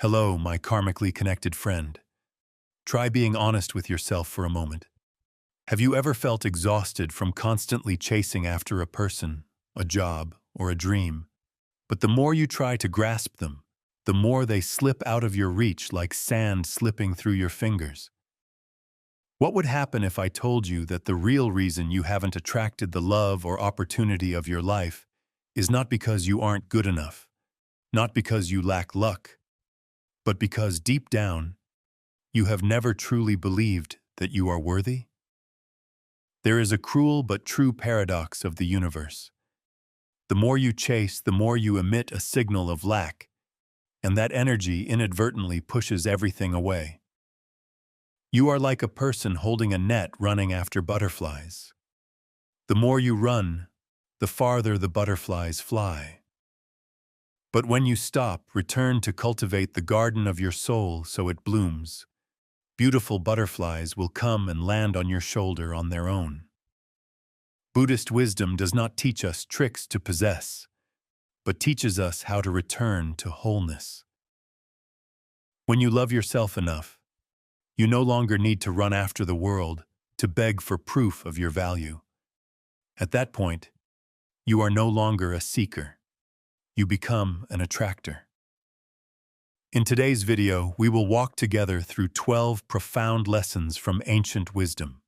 Hello, my karmically connected friend. Try being honest with yourself for a moment. Have you ever felt exhausted from constantly chasing after a person, a job, or a dream? But the more you try to grasp them, the more they slip out of your reach like sand slipping through your fingers. What would happen if I told you that the real reason you haven't attracted the love or opportunity of your life is not because you aren't good enough, not because you lack luck, but because deep down, you have never truly believed that you are worthy? There is a cruel but true paradox of the universe. The more you chase, the more you emit a signal of lack, and that energy inadvertently pushes everything away. You are like a person holding a net running after butterflies. The more you run, the farther the butterflies fly. But when you stop, return to cultivate the garden of your soul so it blooms, beautiful butterflies will come and land on your shoulder on their own. Buddhist wisdom does not teach us tricks to possess, but teaches us how to return to wholeness. When you love yourself enough, you no longer need to run after the world to beg for proof of your value. At that point, you are no longer a seeker. You become an attractor. In today's video, we will walk together through 12 profound lessons from ancient wisdom.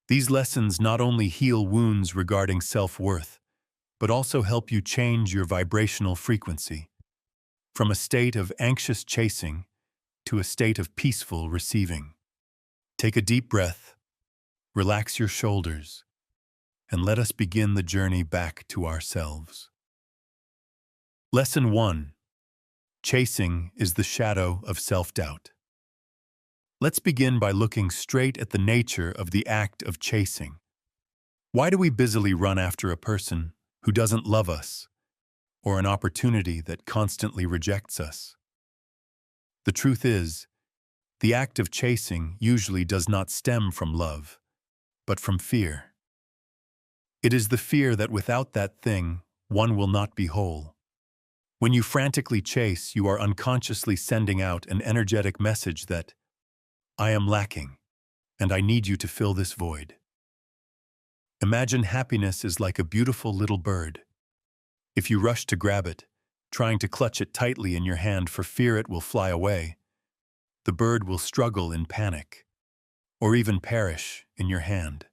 These lessons not only heal wounds regarding self-worth, but also help you change your vibrational frequency, from a state of anxious chasing to a state of peaceful receiving. Take a deep breath, relax your shoulders, and let us begin the journey back to ourselves. Lesson 1. Chasing is the shadow of self-doubt. Let's begin by looking straight at the nature of the act of chasing. Why do we busily run after a person who doesn't love us, or an opportunity that constantly rejects us? The truth is, the act of chasing usually does not stem from love, but from fear. It is the fear that without that thing, one will not be whole. When you frantically chase, you are unconsciously sending out an energetic message that, I am lacking, and I need you to fill this void. Imagine happiness is like a beautiful little bird. If you rush to grab it, trying to clutch it tightly in your hand for fear it will fly away, the bird will struggle in panic, or even perish in your hand.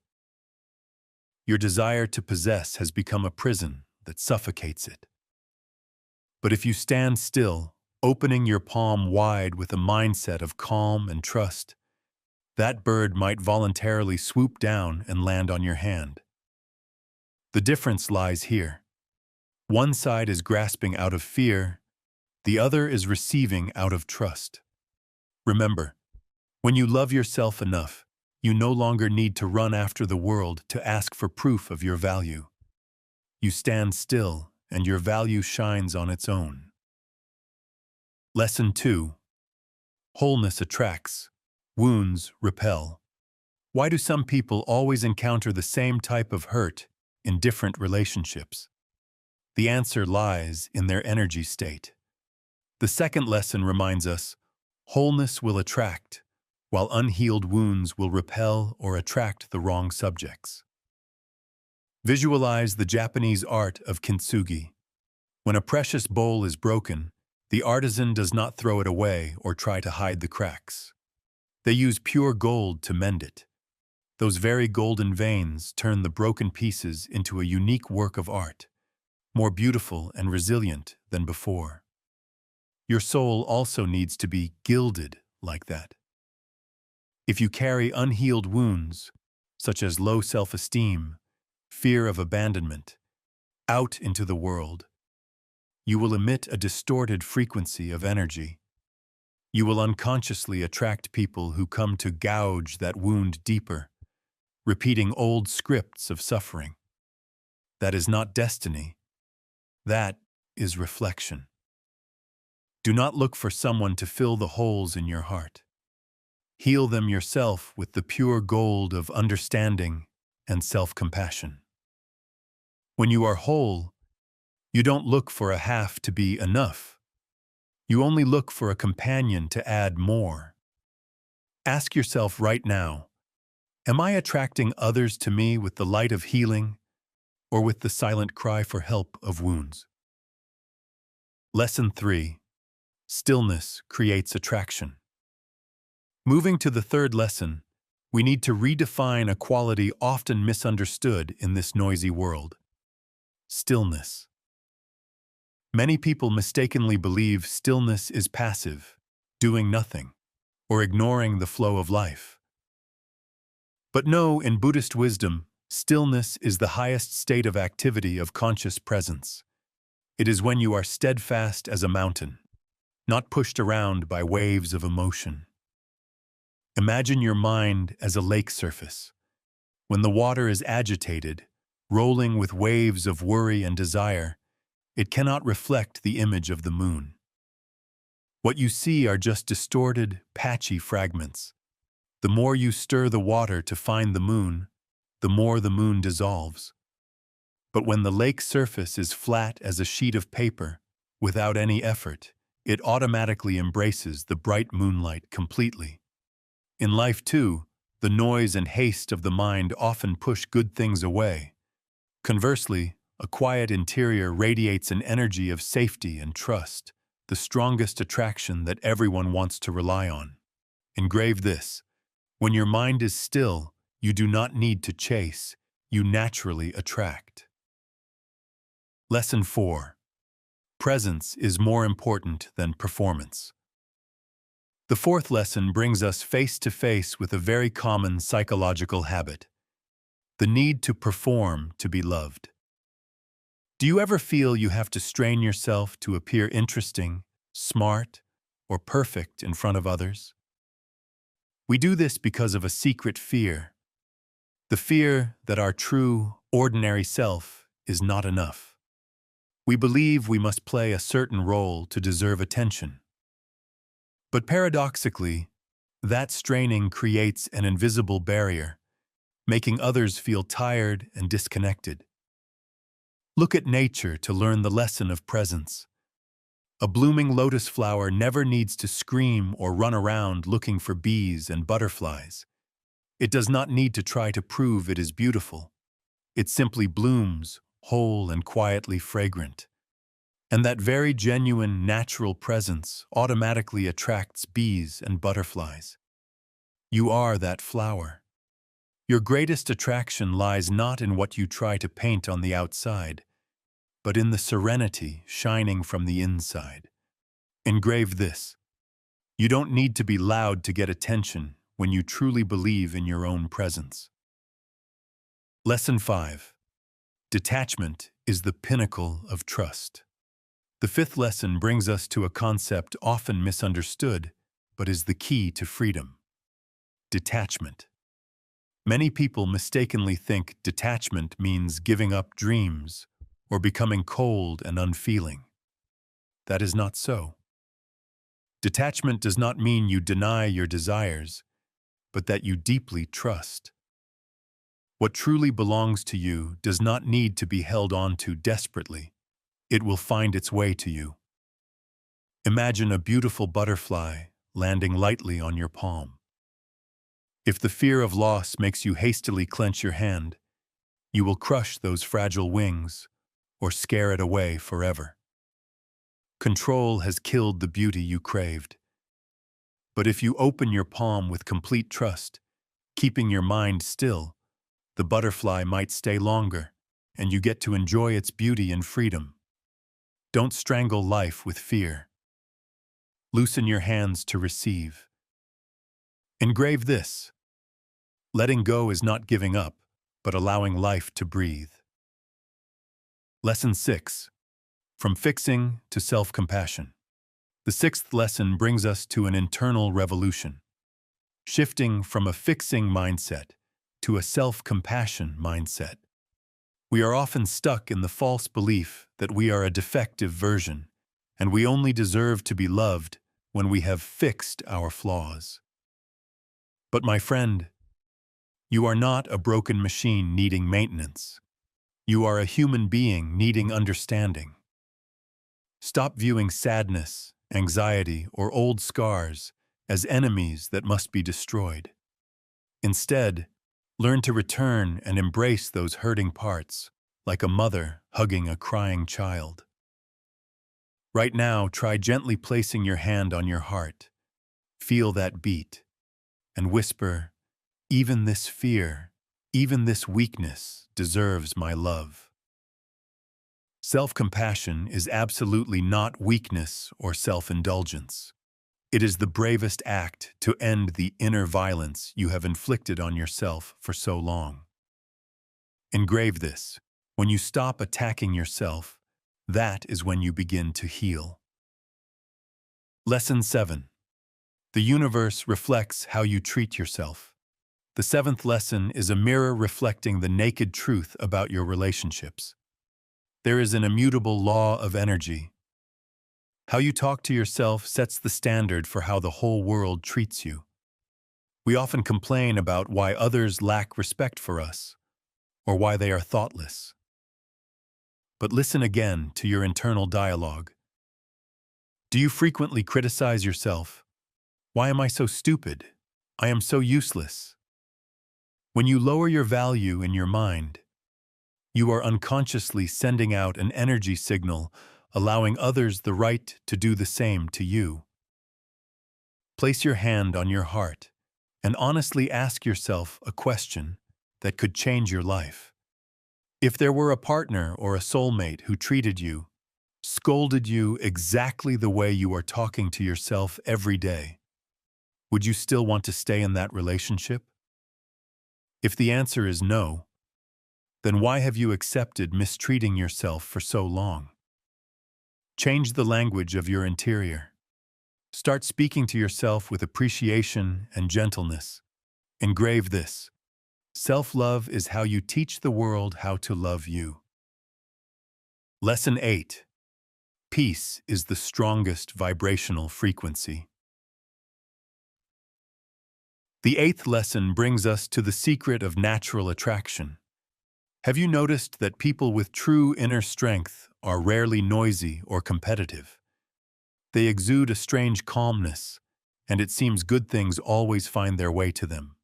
Your desire to possess has become a prison that suffocates it. But if you stand still, opening your palm wide with a mindset of calm and trust, that bird might voluntarily swoop down and land on your hand. The difference lies here. One side is grasping out of fear, the other is receiving out of trust. Remember, when you love yourself enough, you no longer need to run after the world to ask for proof of your value. You stand still, and your value shines on its own. Lesson 2. Wholeness attracts, wounds repel. Why do some people always encounter the same type of hurt in different relationships? The answer lies in their energy state. The second lesson reminds us, wholeness will attract, while unhealed wounds will repel or attract the wrong subjects. Visualize the Japanese art of Kintsugi. When a precious bowl is broken, the artisan does not throw it away or try to hide the cracks. They use pure gold to mend it. Those very golden veins turn the broken pieces into a unique work of art, more beautiful and resilient than before. Your soul also needs to be gilded like that. If you carry unhealed wounds, such as low self-esteem, fear of abandonment, out into the world, you will emit a distorted frequency of energy. You will unconsciously attract people who come to gouge that wound deeper, repeating old scripts of suffering. That is not destiny. That is reflection. Do not look for someone to fill the holes in your heart. Heal them yourself with the pure gold of understanding and self-compassion. When you are whole, you don't look for a half to be enough. You only look for a companion to add more. Ask yourself right now, am I attracting others to me with the light of healing or with the silent cry for help of wounds? Lesson 3. Stillness creates attraction. Moving to the third lesson, we need to redefine a quality often misunderstood in this noisy world: stillness. Many people mistakenly believe stillness is passive, doing nothing, or ignoring the flow of life. But no, in Buddhist wisdom, stillness is the highest state of activity of conscious presence. It is when you are steadfast as a mountain, not pushed around by waves of emotion. Imagine your mind as a lake surface. When the water is agitated, rolling with waves of worry and desire, it cannot reflect the image of the moon. What you see are just distorted, patchy fragments. The more you stir the water to find the moon, the more the moon dissolves. But when the lake surface is flat as a sheet of paper, without any effort, it automatically embraces the bright moonlight completely. In life, too, the noise and haste of the mind often push good things away. Conversely, a quiet interior radiates an energy of safety and trust, the strongest attraction that everyone wants to rely on. Engrave this: when your mind is still, you do not need to chase, you naturally attract. Lesson 4. Presence is more important than performance. The fourth lesson brings us face to face with a very common psychological habit: the need to perform to be loved. Do you ever feel you have to strain yourself to appear interesting, smart, or perfect in front of others? We do this because of a secret fear: the fear that our true, ordinary self is not enough. We believe we must play a certain role to deserve attention. But paradoxically, that straining creates an invisible barrier, making others feel tired and disconnected. Look at nature to learn the lesson of presence. A blooming lotus flower never needs to scream or run around looking for bees and butterflies. It does not need to try to prove it is beautiful. It simply blooms, whole and quietly fragrant. And that very genuine, natural presence automatically attracts bees and butterflies. You are that flower. Your greatest attraction lies not in what you try to paint on the outside, but in the serenity shining from the inside. Engrave this: you don't need to be loud to get attention when you truly believe in your own presence. Lesson 5. Detachment is the pinnacle of trust. The fifth lesson brings us to a concept often misunderstood, but is the key to freedom: detachment. Many people mistakenly think detachment means giving up dreams or becoming cold and unfeeling. That is not so. Detachment does not mean you deny your desires, but that you deeply trust. What truly belongs to you does not need to be held on to desperately. It will find its way to you. Imagine a beautiful butterfly landing lightly on your palm. If the fear of loss makes you hastily clench your hand, you will crush those fragile wings or scare it away forever. Control has killed the beauty you craved. But if you open your palm with complete trust, keeping your mind still, the butterfly might stay longer, and you get to enjoy its beauty and freedom. Don't strangle life with fear. Loosen your hands to receive. Engrave this: letting go is not giving up, but allowing life to breathe. Lesson 6. From fixing to self-compassion. The sixth lesson brings us to an internal revolution, shifting from a fixing mindset to a self-compassion mindset. We are often stuck in the false belief that we are a defective version, and we only deserve to be loved when we have fixed our flaws. But my friend, you are not a broken machine needing maintenance. You are a human being needing understanding. Stop viewing sadness anxiety, or old scars as enemies that must be destroyed. Instead, learn to return and embrace those hurting parts, like a mother hugging a crying child. Right now, try gently placing your hand on your heart. Feel that beat, and whisper, "Even this fear, even this weakness deserves my love." Self-compassion is absolutely not weakness or self-indulgence. It is the bravest act to end the inner violence you have inflicted on yourself for so long. Engrave this. When you stop attacking yourself, that is when you begin to heal. Lesson 7. The universe reflects how you treat yourself. The seventh lesson is a mirror reflecting the naked truth about your relationships. There is an immutable law of energy. How you talk to yourself sets the standard for how the whole world treats you. We often complain about why others lack respect for us, or why they are thoughtless. But listen again to your internal dialogue. Do you frequently criticize yourself? Why am I so stupid? I am so useless. When you lower your value in your mind, you are unconsciously sending out an energy signal, allowing others the right to do the same to you. Place your hand on your heart and honestly ask yourself a question that could change your life. If there were a partner or a soulmate who treated you, scolded you exactly the way you are talking to yourself every day, would you still want to stay in that relationship? If the answer is no, then why have you accepted mistreating yourself for so long? Change the language of your interior. Start speaking to yourself with appreciation and gentleness. Engrave this. Self-love is how you teach the world how to love you. Lesson 8. Peace is the strongest vibrational frequency. The eighth lesson brings us to the secret of natural attraction. Have you noticed that people with true inner strength are rarely noisy or competitive? They exude a strange calmness, and it seems good things always find their way to them.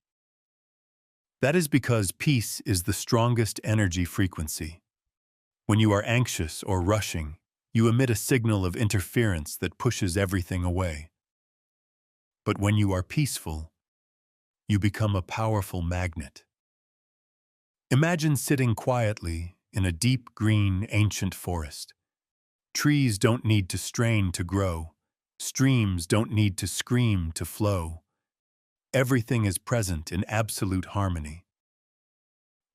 That is because peace is the strongest energy frequency. When you are anxious or rushing, you emit a signal of interference that pushes everything away. But when you are peaceful, you become a powerful magnet. Imagine sitting quietly in a deep green ancient forest. Trees don't need to strain to grow. Streams don't need to scream to flow. Everything is present in absolute harmony.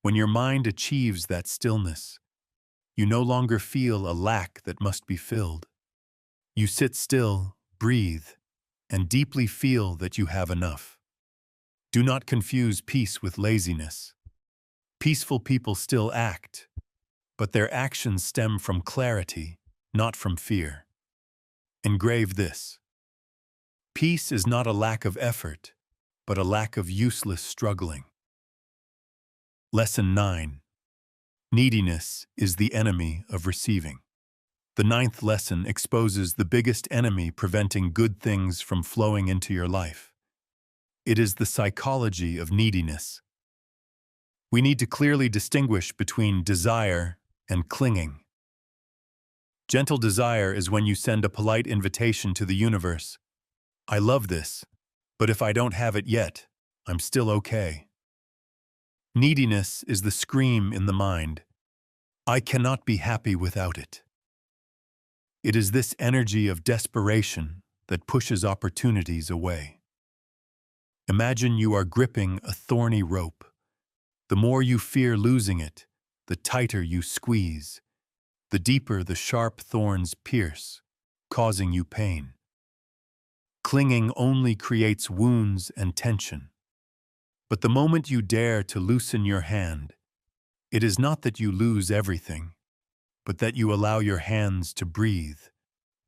When your mind achieves that stillness, you no longer feel a lack that must be filled. You sit still, breathe, and deeply feel that you have enough. Do not confuse peace with laziness. Peaceful people still act, but their actions stem from clarity, not from fear. Engrave this. Peace is not a lack of effort, but a lack of useless struggling. Lesson 9. Neediness is the enemy of receiving. The ninth lesson exposes the biggest enemy preventing good things from flowing into your life. It is the psychology of neediness. We need to clearly distinguish between desire and clinging. Gentle desire is when you send a polite invitation to the universe. I love this, but if I don't have it yet, I'm still okay. Neediness is the scream in the mind. I cannot be happy without it. It is this energy of desperation that pushes opportunities away. Imagine you are gripping a thorny rope. The more you fear losing it, the tighter you squeeze. The deeper the sharp thorns pierce, causing you pain. Clinging only creates wounds and tension. But the moment you dare to loosen your hand, it is not that you lose everything, but that you allow your hands to breathe,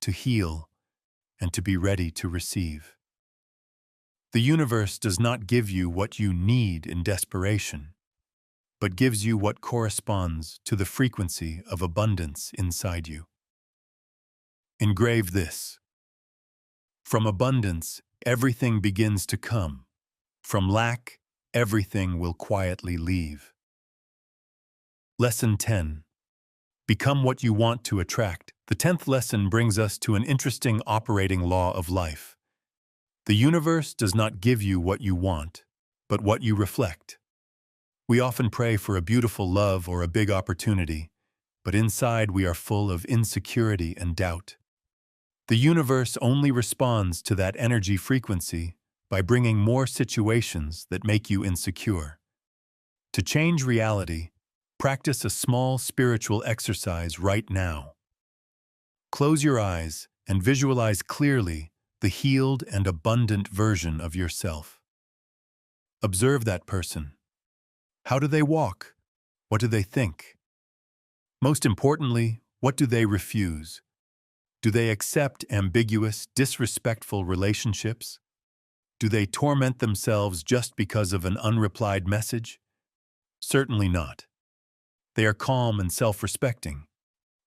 to heal, and to be ready to receive. The universe does not give you what you need in desperation, but gives you what corresponds to the frequency of abundance inside you. Engrave this. From abundance, everything begins to come. From lack, everything will quietly leave. Lesson 10. Become what you want to attract. The 10th lesson brings us to an interesting operating law of life. The universe does not give you what you want, but what you reflect. We often pray for a beautiful love or a big opportunity, but inside we are full of insecurity and doubt. The universe only responds to that energy frequency by bringing more situations that make you insecure. To change reality, practice a small spiritual exercise right now. Close your eyes and visualize clearly the healed and abundant version of yourself. Observe that person. How do they walk? What do they think? Most importantly, what do they refuse? Do they accept ambiguous, disrespectful relationships? Do they torment themselves just because of an unreplied message? Certainly not. They are calm and self-respecting.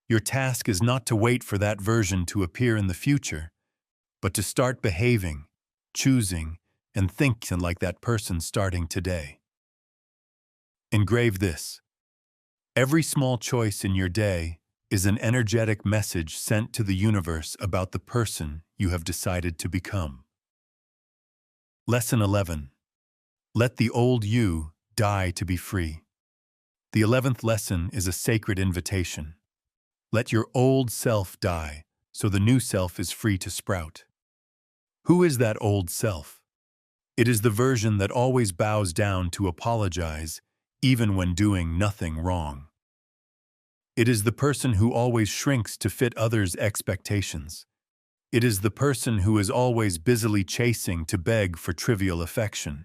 Your task is not to wait for that version to appear in the future, but to start behaving, choosing, and thinking like that person starting today. Engrave this. Every small choice in your day is an energetic message sent to the universe about the person you have decided to become. Lesson 11. Let the old you die to be free. The 11th lesson is a sacred invitation. Let your old self die so the new self is free to sprout. Who is that old self? It is the version that always bows down to apologize, even when doing nothing wrong. It is the person who always shrinks to fit others' expectations. It is the person who is always busily chasing to beg for trivial affection.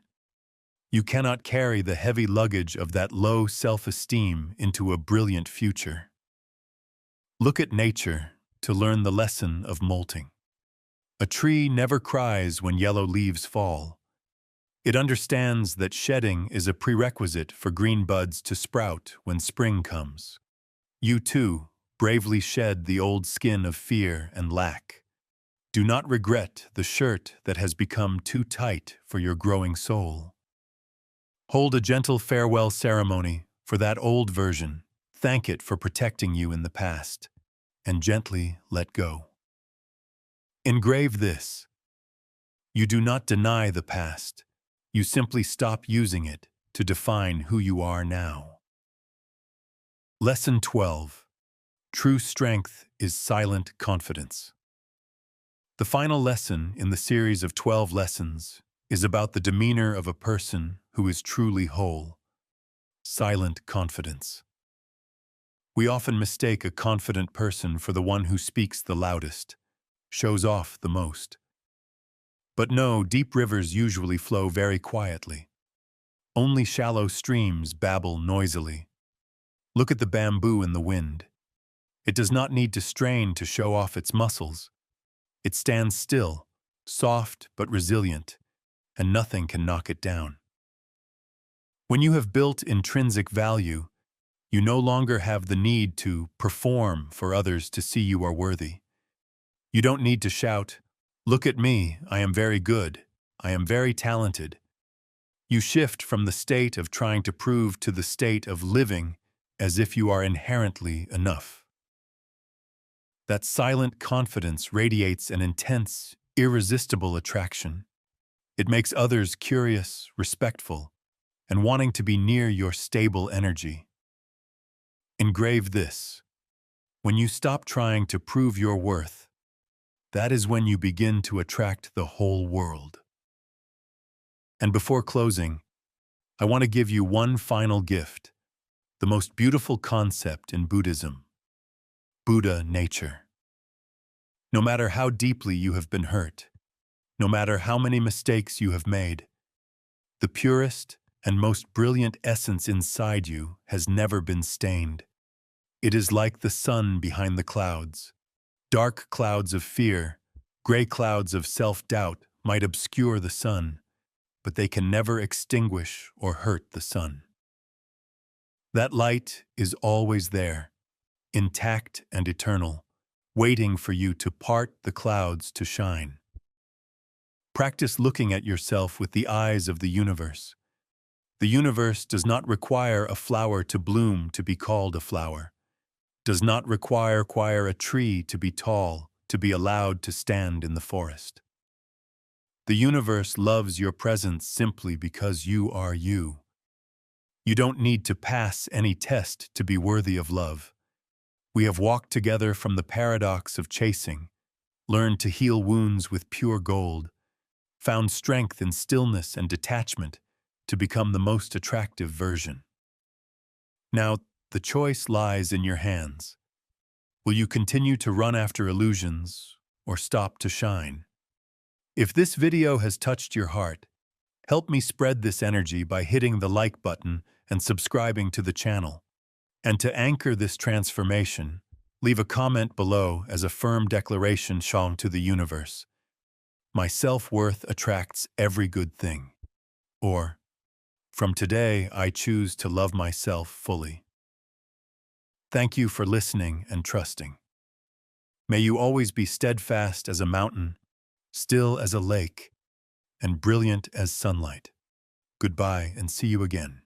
You cannot carry the heavy luggage of that low self-esteem into a brilliant future. Look at nature to learn the lesson of molting. A tree never cries when yellow leaves fall. It understands that shedding is a prerequisite for green buds to sprout when spring comes. You too bravely shed the old skin of fear and lack. Do not regret the shirt that has become too tight for your growing soul. Hold a gentle farewell ceremony for that old version. Thank it for protecting you in the past, and gently let go. Engrave this. You do not deny the past. You simply stop using it to define who you are now. Lesson 12. True strength is silent confidence. The final lesson in the series of 12 lessons is about the demeanor of a person who is truly whole. Silent confidence. We often mistake a confident person for the one who speaks the loudest, shows off the most. But no, deep rivers usually flow very quietly. Only shallow streams babble noisily. Look at the bamboo in the wind. It does not need to strain to show off its muscles. It stands still, soft but resilient, and nothing can knock it down. When you have built intrinsic value, you no longer have the need to perform for others to see you are worthy. You don't need to shout, "Look at me, I am very good, I am very talented." You shift from the state of trying to prove to the state of living as if you are inherently enough. That silent confidence radiates an intense, irresistible attraction. It makes others curious, respectful, and wanting to be near your stable energy. Engrave this. When you stop trying to prove your worth, that is when you begin to attract the whole world. And before closing, I want to give you one final gift, the most beautiful concept in Buddhism: Buddha nature. No matter how deeply you have been hurt, no matter how many mistakes you have made, the purest and most brilliant essence inside you has never been stained. It is like the sun behind the clouds. Dark clouds of fear, gray clouds of self-doubt might obscure the sun, but they can never extinguish or hurt the sun. That light is always there, intact and eternal, waiting for you to part the clouds to shine. Practice looking at yourself with the eyes of the universe. The universe does not require a flower to bloom to be called a flower, does not require a tree to be tall, to be allowed to stand in the forest. The universe loves your presence simply because you are you. You don't need to pass any test to be worthy of love. We have walked together from the paradox of chasing, learned to heal wounds with pure gold, found strength in stillness and detachment to become the most attractive version. Now, the choice lies in your hands. Will you continue to run after illusions or stop to shine? If this video has touched your heart, help me spread this energy by hitting the like button and subscribing to the channel. And to anchor this transformation, leave a comment below as a firm declaration shown to the universe. My self-worth attracts every good thing. Or, from today, I choose to love myself fully. Thank you for listening and trusting. May you always be steadfast as a mountain, still as a lake, and brilliant as sunlight. Goodbye and see you again.